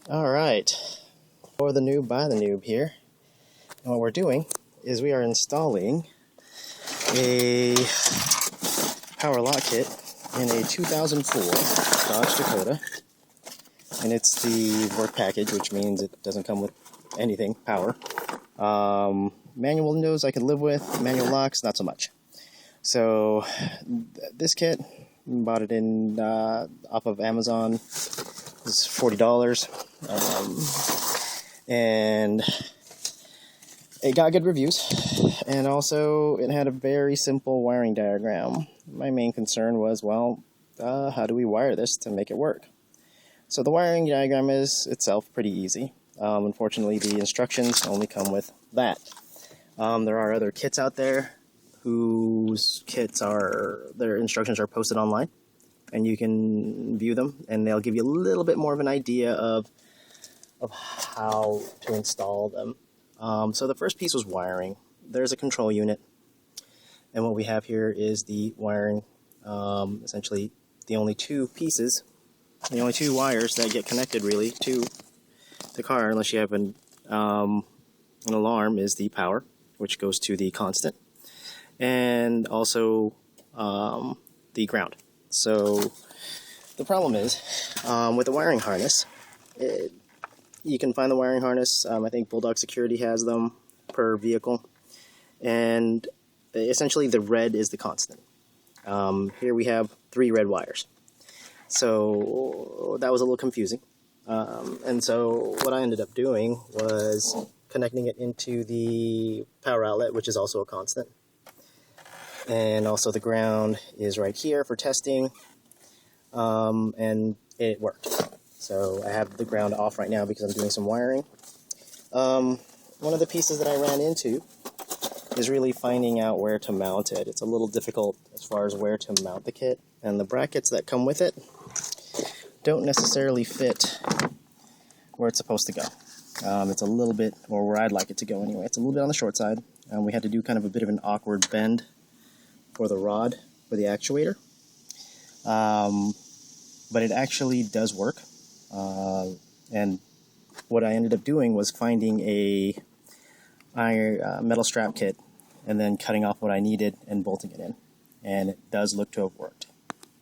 Alright, for the noob by the noob here. And what we're doing is we are installing a power lock kit in a 2004 Dodge Dakota. And it's the work package, which means it doesn't come with anything power. Manual windows I could live with, manual locks not so much. So this kit, bought it in off of Amazon. It's $40, and it got good reviews, and also it had a very simple wiring diagram. My main concern was, well, how do we wire this to make it work? So the wiring diagram is itself pretty easy. Unfortunately, the instructions only come with that. There are other kits out there whose their instructions are posted online, and you can view them, and they'll give you a little bit more of an idea of how to install them. So the first piece was wiring. There's a control unit, and what we have here is the wiring. Essentially, the only two wires that get connected really to the car, unless you have an alarm, is the power, which goes to the constant, and also the ground. So the problem is, with the wiring harness, you can find the wiring harness. I think Bulldog Security has them per vehicle, and essentially the red is the constant. Here we have 3 red wires, so that was a little confusing. And so what I ended up doing was connecting it into the power outlet, which is also a constant. And also the ground is right here for testing, and it worked. So I have the ground off right now because I'm doing some wiring. One of the pieces that I ran into is really finding out where to mount it. It's a little difficult as far as where to mount the kit, and the brackets that come with it don't necessarily fit where it's supposed to go. It's a little bit, or where I'd like it to go anyway, it's a little bit on the short side. We had to do kind of a bit of an awkward bend for the rod for the actuator, but it actually does work. And what I ended up doing was finding a metal strap kit and then cutting off what I needed and bolting it in, and it does look to have worked.